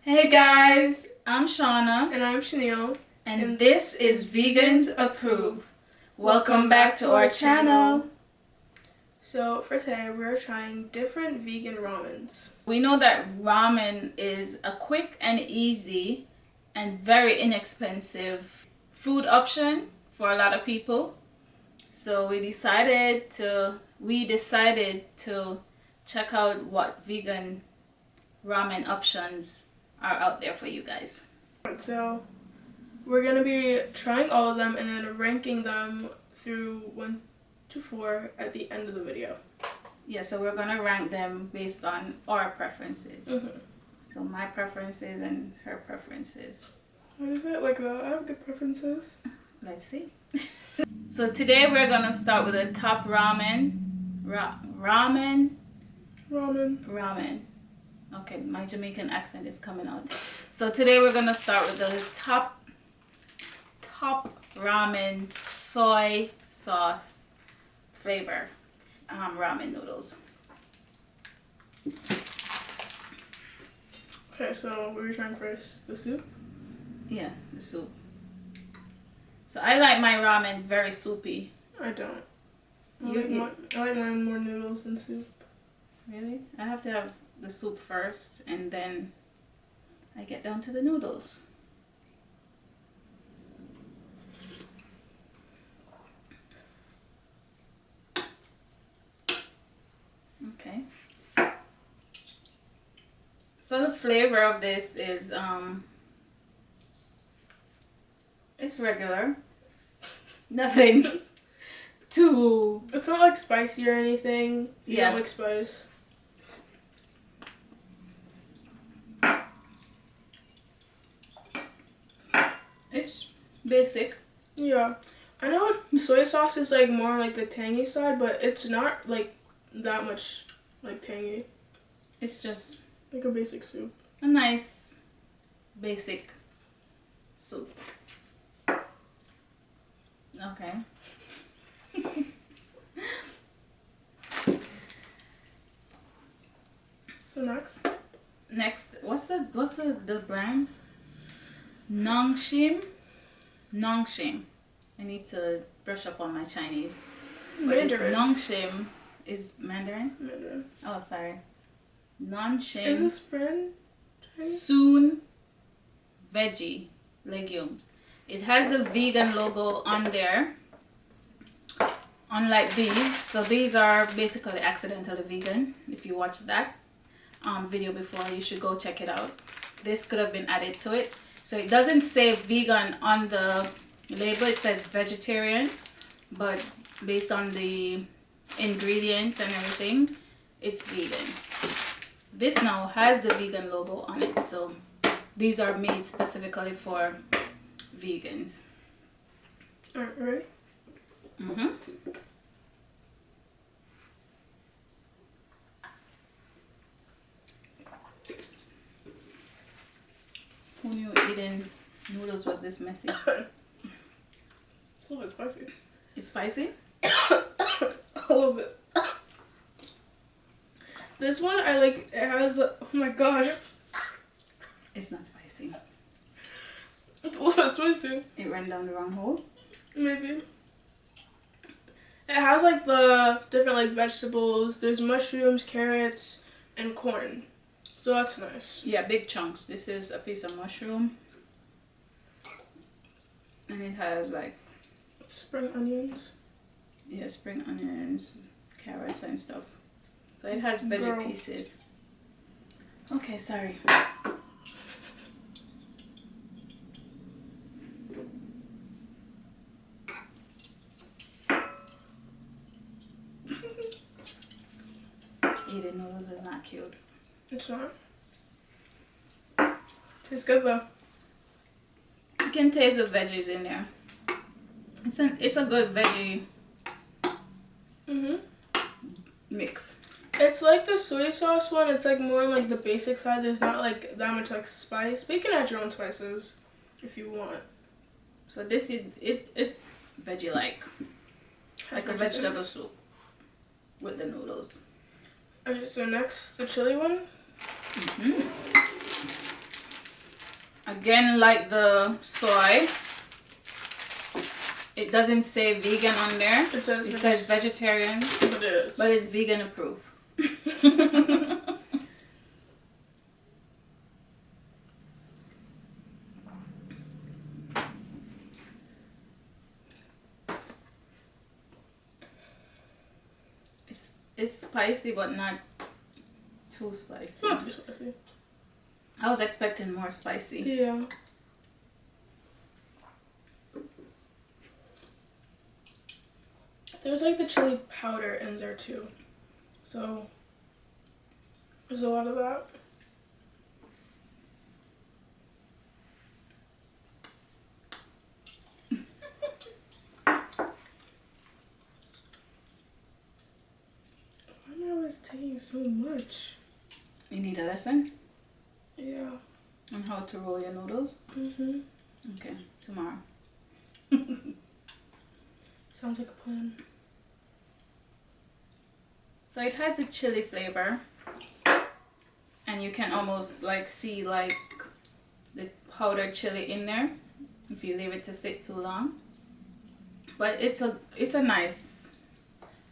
Hey guys, I'm Shauna And I'm Chanel. and this is Vegans Approve. Welcome back to our channel. So for today we're trying different vegan ramens. We know that ramen is a quick and easy and very inexpensive food option for a lot of people. So we decided to check out what vegan ramen options are out there for you guys. So we're going to be trying all of them and then ranking them through 1 to 4 at the end of the video. Yeah, so we're going to rank them based on our preferences. So my preferences and her preferences. What is it? Like that? I have good preferences. Let's see. So today we're going to start with the top ramen. Ramen. Okay, my Jamaican accent is coming out. So today we're going to start with the top ramen soy sauce flavor ramen noodles. Okay, so what are we trying first? The soup? Yeah, the soup. So I like my ramen very soupy. I don't. I like mine more noodles than soup. Really? I have to have the soup first and then I get down to the noodles. Okay. So the flavor of this is it's regular. Nothing too. It's not like spicy or anything. You Yeah. don't like spice. It's basic. Yeah. I know soy sauce is like more like the tangy side, but it's not like that much like tangy. It's just Like a basic soup. a nice basic soup. Okay. So Next, what's the brand? Nongshim. I need to brush up on my Chinese. But it's Mandarin. Nongshim is Mandarin. Mandarin. Oh, sorry. Nongshim. Is this brand Chinese? Soon veggie legumes. It has a vegan logo on there. Unlike these, so these are basically accidentally vegan. If you watched that video before, you should go check it out. This could have been added to it. So it doesn't say vegan on the label, it says vegetarian, but based on the ingredients and everything, it's vegan. This now has the vegan logo on it, so these are made specifically for vegans. Alright, ready? Who knew eating noodles was this messy? It's a little bit spicy. It's spicy? A little bit. This one I like. It has. Oh my gosh. It's not spicy. It's a little spicy. It ran down the wrong hole? Maybe. It has like the different like vegetables. There's mushrooms, carrots, and corn. So that's nice. Yeah, big chunks. This is a piece of mushroom. And it has like... Spring onions. Yeah, spring onions, carrots and stuff. So it has veggie pieces. Okay, sorry. Eating noodles is not cute. It's not. Tastes good though. You can taste the veggies in there. It's a good veggie mix. It's like the soy sauce one. It's like more like the basic side. There's not like that much like spice, but you can add your own spices if you want. So this is it's veggie like a vegetable soup with the noodles. Okay, so next the chili one. Again, like the soy, it doesn't say vegan on there. It says vegetarian, but it is. But it's vegan approved. It's spicy, but not too spicy. It's not too spicy. I was expecting more spicy. Yeah. There's like the chili powder in there too. So there's a lot of that. Why am I always taking so much? You need a lesson? Yeah. On how to roll your noodles? Mm-hmm. Okay, tomorrow. Sounds like a plan. So it has a chili flavor, and you can almost like see like the powdered chili in there if you leave it to sit too long. But it's a nice.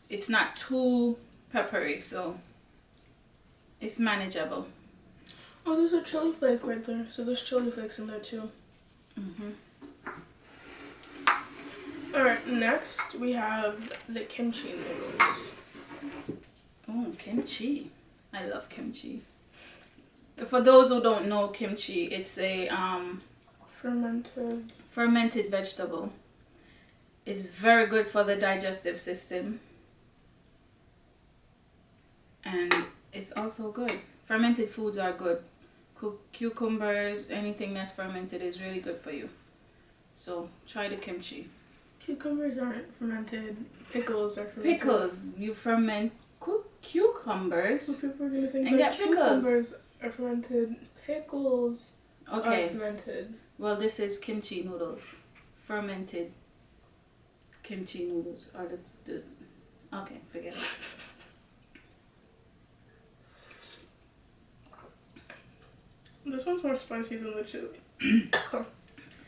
It's not too peppery, so it's manageable. Oh, there's a chili flake right there. So there's chili flakes in there too. Alright, next we have the kimchi noodles. Oh, kimchi. I love kimchi. So for those who don't know kimchi, it's a fermented vegetable. It's very good for the digestive system. And it's also good. Fermented foods are good. Cucumbers, anything that's fermented is really good for you. So try the kimchi. Cucumbers aren't fermented. Pickles are fermented. Pickles. You ferment cucumbers Well, people are gonna think and that get pickles. cucumbers are fermented. Pickles are fermented. Well, this is kimchi noodles. Fermented kimchi noodles are the okay, forget it. This one's more spicy than the chili.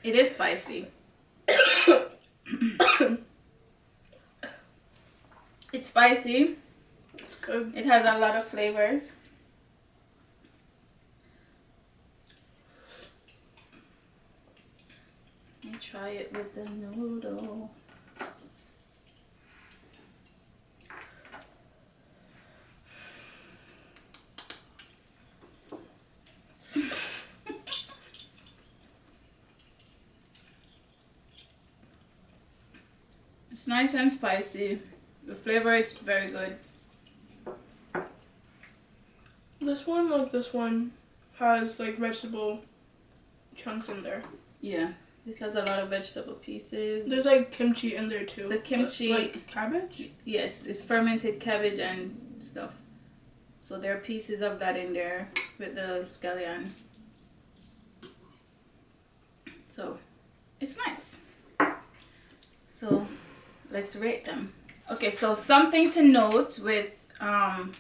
It is spicy. It's spicy. It's good. It has a lot of flavors. Let me try it with the noodle. It's nice and spicy. The flavor is very good. This one, like this one, has like vegetable chunks in there. Yeah, this has a lot of vegetable pieces. There's like kimchi in there too. The kimchi, like cabbage? Yes, it's fermented cabbage and stuff. So there are pieces of that in there with the scallion. So it's nice. So let's rate them. Okay, so something to note with the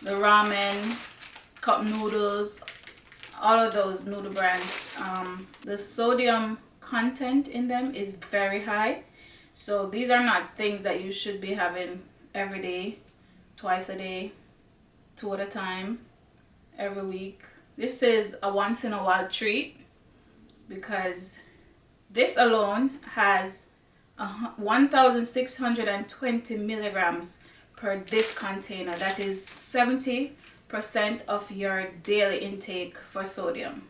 ramen, cup noodles, all of those noodle brands, the sodium content in them is very high. So these are not things that you should be having every day, twice a day, 2 at a time, every week. This is a once in a while treat because this alone has 1,620 milligrams per this container. That is 70% of your daily intake for sodium.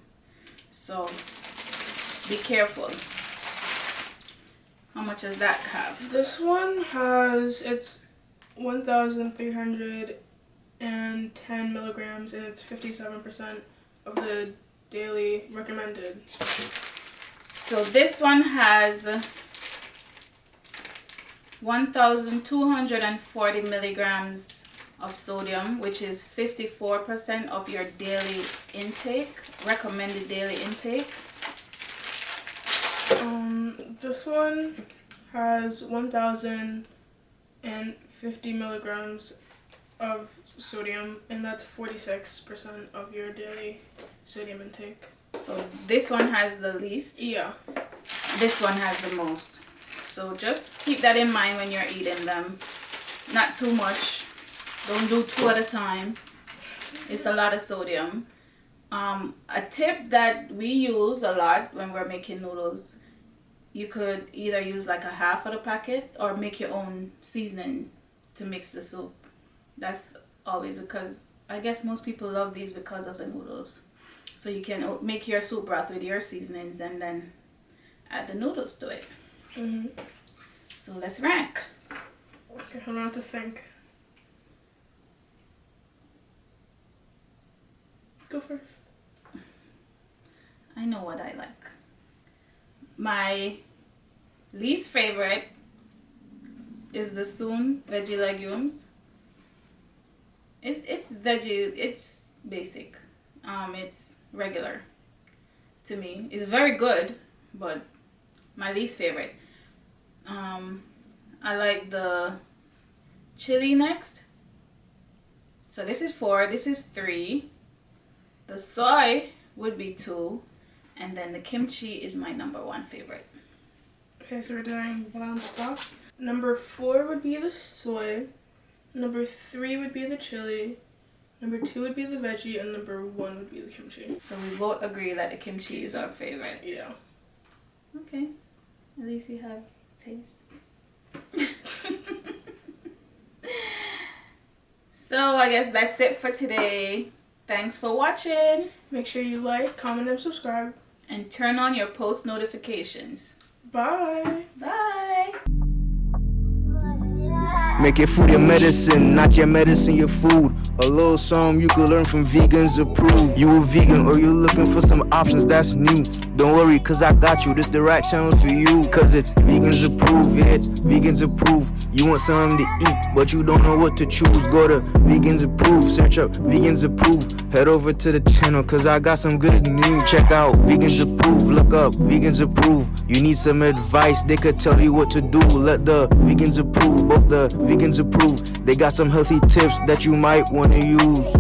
So be careful. How much does that have? This one has, it's 1,310 milligrams and it's 57% of the daily recommended. So this one has 1,240 milligrams of sodium, which is 54% of your daily intake, recommended daily intake. This one has 1,050 milligrams of sodium, and that's 46% of your daily sodium intake. So this one has the least. Yeah. This one has the most. So just keep that in mind when you're eating them. Not too much. Don't do 2 at a time. It's a lot of sodium. A tip that we use a lot when we're making noodles, you could either use like a half of the packet or make your own seasoning to mix the soup. That's always, because I guess most people love these because of the noodles. So you can make your soup broth with your seasonings and then add the noodles to it. So let's rank. Okay, I don't have to think. Go first. I know what I like. My least favorite is the Soon veggie legumes. It's veggie. It's basic. It's regular to me. It's very good, but my least favorite. I like the chili next. So this is 4. This is 3. The soy would be 2. And then the kimchi is my number 1 favorite. Okay, so we're doing bottom to top. Number 4 would be the soy. Number 3 would be the chili. Number 2 would be the veggie. And number 1 would be the kimchi. So we both agree that the kimchi is our favorite. Yeah. Okay. At least you have taste. So I guess that's it for today. Thanks for watching. Make sure you like, comment, and subscribe. And turn on your post notifications. Bye. Bye. Make your food your medicine, not your medicine your food. A little something you could learn from vegans approved. You a vegan or you looking for some options that's new. Don't worry, cause I got you, this the right channel for you. Cause it's vegans approved, yeah, it's vegans approved. You want something to eat, but you don't know what to choose. Go to vegans approved, search up vegans approved. Head over to the channel, cause I got some good news. Check out vegans approved, look up vegans approved. You need some advice, they could tell you what to do. Let the vegans approve, both the vegans approved. They got some healthy tips that you might wanna use.